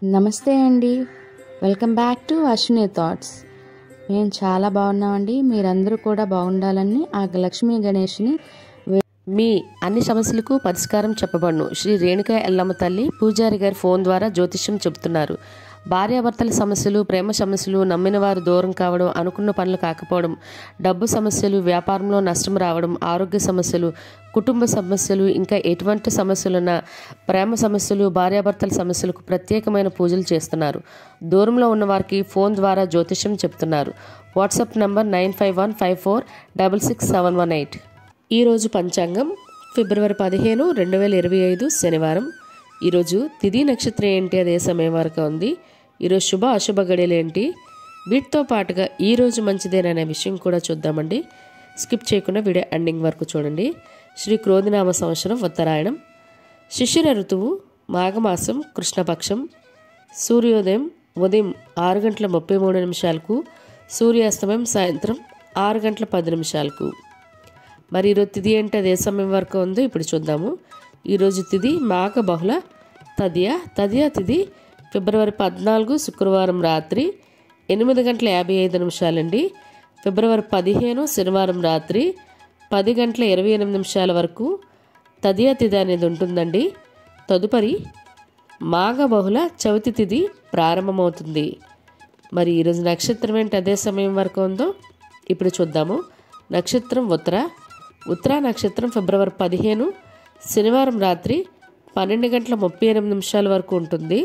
నమస్తే అండి. Welcome back to Ashwini thoughts. మేము చాలా బాగున్నామండి. మీరందరూ కూడా బాగుండాలని ఆ లక్ష్మీ గణేష్ని మీ అన్ని సమస్యలకు పరిష్కారం చెప్పబడును. శ్రీ రేణుక ఎల్లమ్మ తల్లి పూజారి గారి ఫోన్ ద్వారా జ్యోతిష్యం చెబుతున్నారు. భార్యాభర్తల సమస్యలు, ప్రేమ సమస్యలు, నమ్మిన వారు దూరం కావడం, అనుకున్న పనులు కాకపోవడం, డబ్బు సమస్యలు, వ్యాపారంలో నష్టం రావడం, ఆరోగ్య సమస్యలు, కుటుంబ సమస్యలు, ఇంకా ఎటువంటి సమస్యలున్నా ప్రేమ సమస్యలు, భార్యాభర్తల సమస్యలకు ప్రత్యేకమైన పూజలు చేస్తున్నారు. దూరంలో ఉన్న వారికి ఫోన్ ద్వారా జ్యోతిష్యం చెప్తున్నారు. WhatsApp number 9515466718. ఈరోజు పంచాంగం ఫిబ్రవరి 15, 2025 శనివారం. ఈరోజు తిథి నక్షత్రం ఏంటి, అదే సమయం వరకు ఉంది. ఈరోజు శుభ అశుభ గడియలు ఏంటి, వీటితో పాటుగా ఈరోజు మంచిదేననే విషయం కూడా చూద్దామండి. స్కిప్ చేయకుండా వీడియో ఎండింగ్ వరకు చూడండి. శ్రీ క్రోధినామ సంవత్సరం ఉత్తరాయణం, శిశిర ఋతువు, మాఘమాసం, కృష్ణపక్షం. సూర్యోదయం ఉదయం 6:33 సూర్యాస్తమయం సాయంత్రం 6:10. మరి ఈరోజు తిథి ఏంటి, అదే సమయం వరకు ఉందో ఇప్పుడు చూద్దాము. ఈరోజు తిథి మాఘ బహుళ తదియ తిథి ఫిబ్రవరి 14 శుక్రవారం రాత్రి 8:55 అండి. ఫిబ్రవరి 15 శనివారం రాత్రి 10:28 వరకు తదియ తిథి అనేది ఉంటుందండి. తదుపరి మాఘ బహుళ చవితి తిథి ప్రారంభమవుతుంది. మరి ఈరోజు నక్షత్రం ఏంటి, అదే సమయం వరకు ఉందో ఇప్పుడు చూద్దాము. నక్షత్రం ఉత్తర నక్షత్రం ఫిబ్రవరి 15 శనివారం రాత్రి 12:38 వరకు ఉంటుంది.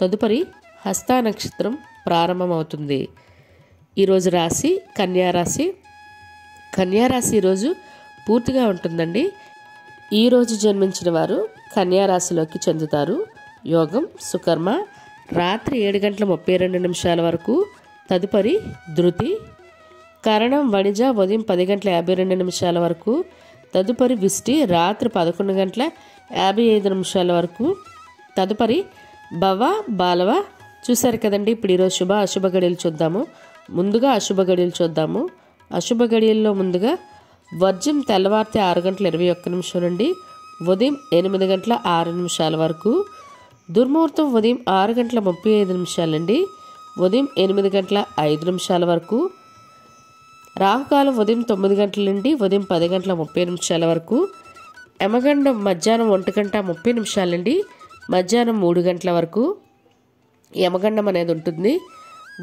తదుపరి హస్త నక్షత్రం ప్రారంభమవుతుంది. ఈరోజు రాశి కన్యారాశి. కన్యారాశి ఈరోజు పూర్తిగా ఉంటుందండి. ఈరోజు జన్మించిన వారు కన్యారాశిలోకి చెందుతారు. యోగం సుకర్మ రాత్రి 7:32 వరకు. తదుపరి ధృతి. కరణం వణిజ ఉదయం 10:52 వరకు. తదుపరి విష్టి రాత్రి 11:55 వరకు. తదుపరి భవ బాలవ. చూశారు కదండి. ఇప్పుడు ఈరోజు శుభ అశుభ గడియలు చూద్దాము. ముందుగా అశుభ గడియలు చూద్దాము. అశుభ గడియల్లో ముందుగా వర్జం తెల్లవారితే 6:21 నుండి ఉదయం 8:06 వరకు. దుర్ముహూర్తం ఉదయం 6:35 నుండి ఉదయం 8:05 వరకు. రాహుకాలం ఉదయం 9 గంటల నుండి ఉదయం 10:30 వరకు. యమగండం మధ్యాహ్నం 1:30 నుండి మధ్యాహ్నం 3 గంటల వరకు యమగండం అనేది ఉంటుంది.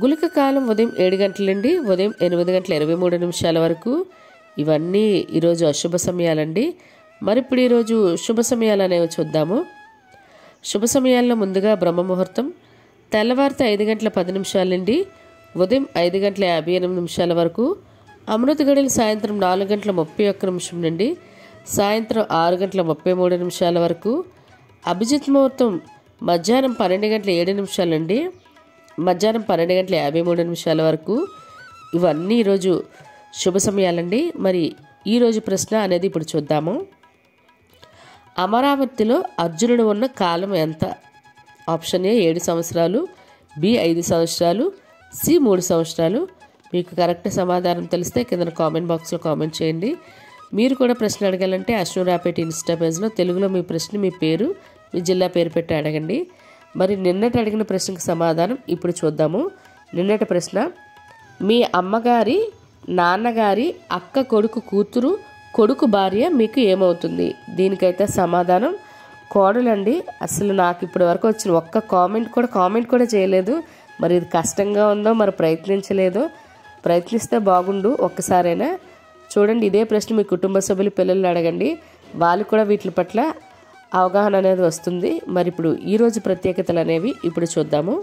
గుళిక కాలం ఉదయం 7 గంటల నుండి ఉదయం 8:23 వరకు. ఇవన్నీ ఈరోజు అశుభ సమయాలండి. మరి ఇప్పుడు ఈరోజు శుభ సమయాలు అనేవి చూద్దాము. శుభ సమయాల్లో ముందుగా బ్రహ్మముహూర్తం తెల్లవారితే 5:10 నుండి ఉదయం 5:58 వరకు. అమృత గడియలు సాయంత్రం 4:31 నుండి సాయంత్రం 6:33 వరకు. అభిజిత్ ముహూర్తం మధ్యాహ్నం 12:07 నుండి మధ్యాహ్నం 12:53 వరకు. ఇవన్నీ ఈరోజు శుభ సమయాలండి. మరి ఈరోజు ప్రశ్న అనేది ఇప్పుడు చూద్దాము. అమరావతిలో అర్జునుడు ఉన్న కాలం ఎంత? ఆప్షన్ ఏ 7 సంవత్సరాలు, బి 5 సంవత్సరాలు, సి 3 సంవత్సరాలు. మీకు కరెక్ట్ సమాధానం తెలిస్తే కింద కామెంట్ బాక్స్లో కామెంట్ చేయండి. మీరు కూడా ప్రశ్న అడగాలంటే అశ్విని రాపేటి ఇన్స్టా పేజ్లో తెలుగులో మీ ప్రశ్న, మీ పేరు, మీ జిల్లా పేరు పెట్టి అడగండి. మరి నిన్నటి అడిగిన ప్రశ్నకు సమాధానం ఇప్పుడు చూద్దాము. నిన్నటి ప్రశ్న, మీ అమ్మగారి నాన్నగారి అక్క కొడుకు కూతురు కొడుకు భార్య మీకు ఏమవుతుంది? దీనికైతే సమాధానం కోడలండి. అసలు నాకు ఇప్పటి వరకు వచ్చిన ఒక్క కామెంట్ కూడా చేయలేదు. మరి ఇది కష్టంగా ఉందో, మరి ప్రయత్నించలేదో. ప్రయత్నిస్తే బాగుండు. ఒక్కసారైనా చూడండి. ఇదే ప్రశ్న మీ కుటుంబ సభ్యులు, పిల్లల్ని అడగండి. వాళ్ళు కూడా వీటి పట్ల అవగాహన అనేది వస్తుంది. మరి ఇప్పుడు ఈరోజు ప్రత్యేకతలు అనేవి ఇప్పుడు చూద్దాము.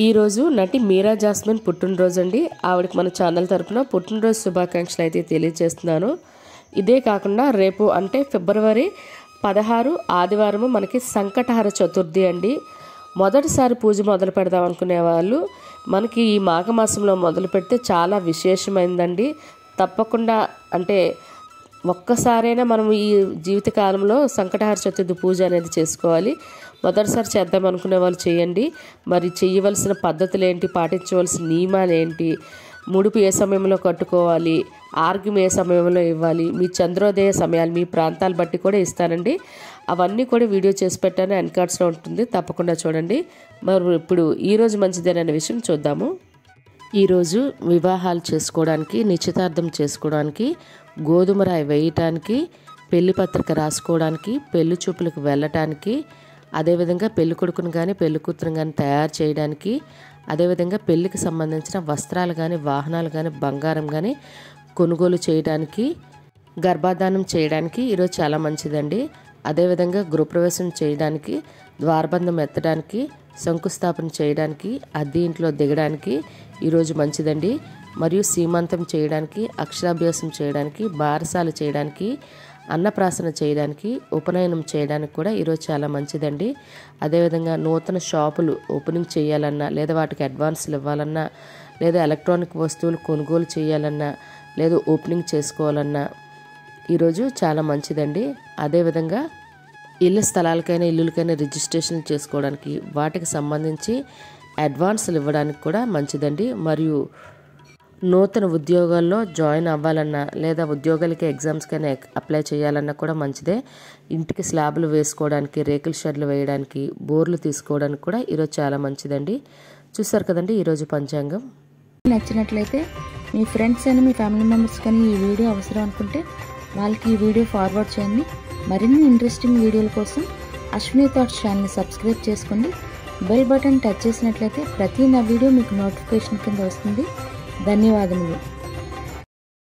ఈరోజు నటి మీరా జాస్మిన్ పుట్టినరోజు అండి. ఆవిడకి మన ఛానల్ తరపున పుట్టినరోజు శుభాకాంక్షలు అయితే తెలియజేస్తున్నాను. ఇదే కాకుండా రేపు అంటే ఫిబ్రవరి 16 ఆదివారము మనకి సంకటహర చతుర్థి అండి. మొదటిసారి పూజ మొదలు పెడదాం అనుకునే వాళ్ళు మనకి ఈ మాఘమాసంలో మొదలు పెడితే చాలా విశేషమైందండి. తప్పకుండా అంటే ఒక్కసారైనా మనం ఈ జీవితకాలంలో సంకటహర చతుర్థి పూజ అనేది చేసుకోవాలి. మొదటిసారి చేద్దాం అనుకునే వాళ్ళు చేయండి. మరి చేయవలసిన పద్ధతులు ఏంటి, పాటించవలసిన నియమాలు ఏంటి, ముడుపు ఏ సమయంలో కట్టుకోవాలి, ఆర్గ్యం ఏ సమయంలో ఇవ్వాలి, మీ చంద్రోదయ సమయాలు మీ ప్రాంతాలు బట్టి కూడా ఇస్తానండి. అవన్నీ కూడా వీడియో చేసి పెట్టాను, ఎండ్ కార్డ్స్లో ఉంటుంది, తప్పకుండా చూడండి. మరి ఇప్పుడు ఈరోజు మంచిదేననే విషయం చూద్దాము. ఈరోజు వివాహాలు చేసుకోవడానికి, నిశ్చితార్థం చేసుకోవడానికి, గోధుమ రాయి వేయటానికి, పెళ్లి పత్రిక రాసుకోవడానికి, పెళ్లి చూపులకు వెళ్ళటానికి, అదేవిధంగా పెళ్లి కొడుకును కానీ పెళ్లి కూతురుని కానీ తయారు చేయడానికి, అదేవిధంగా పెళ్లికి సంబంధించిన వస్త్రాలు కానీ వాహనాలు కానీ బంగారం కానీ కొనుగోలు చేయడానికి, గర్భాధానం చేయడానికి ఈరోజు చాలా మంచిదండి. అదేవిధంగా గృహప్రవేశం చేయడానికి, ద్వారబంధం ఎత్తడానికి, శంకుస్థాపన చేయడానికి, అద్దె ఇంట్లో దిగడానికి ఈరోజు మంచిదండి. మరియు సీమంతం చేయడానికి, అక్షరాభ్యాసం చేయడానికి, బారసాల చేయడానికి, అన్నప్రాసన చేయడానికి, ఉపనయనం చేయడానికి కూడా ఈరోజు చాలా మంచిదండి. అదేవిధంగా నూతన షాపులు ఓపెనింగ్ చేయాలన్నా, లేదా వాటికి అడ్వాన్స్లు ఇవ్వాలన్నా, లేదా ఎలక్ట్రానిక్ వస్తువులు కొనుగోలు చేయాలన్నా, లేదా ఓపెనింగ్ చేసుకోవాలన్నా ఈరోజు చాలా మంచిదండి. అదేవిధంగా ఇళ్ళ స్థలాలకైనా ఇల్లులకైనా రిజిస్ట్రేషన్ చేసుకోవడానికి, వాటికి సంబంధించి అడ్వాన్స్లు ఇవ్వడానికి కూడా మంచిదండి. మరియు నూతన ఉద్యోగాల్లో జాయిన్ అవ్వాలన్నా, లేదా ఉద్యోగాలకి ఎగ్జామ్స్కైనా అప్లై చేయాలన్నా కూడా మంచిదే. ఇంటికి స్లాబ్లు వేసుకోవడానికి, రేకుల షెడ్లు వేయడానికి, బోర్లు తీసుకోవడానికి కూడా ఈరోజు చాలా మంచిదండి. చూసారు కదండి ఈరోజు పంచాంగం. నచ్చినట్లయితే మీ ఫ్రెండ్స్ అని, మీ ఫ్యామిలీ మెంబర్స్ కానీ ఈ వీడియో అవసరం అనుకుంటే వాళ్ళకి ఈ వీడియో ఫార్వర్డ్ చేయండి. మరిన్ని ఇంట్రెస్టింగ్ వీడియోల కోసం అశ్విని థాట్స్ ఛానల్ని సబ్స్క్రైబ్ చేసుకోండి. బెల్ బటన్ టచ్ చేసినట్లయితే ప్రతి నా వీడియో మీకు నోటిఫికేషన్ కింద వస్తుంది. ధన్యవాదములు.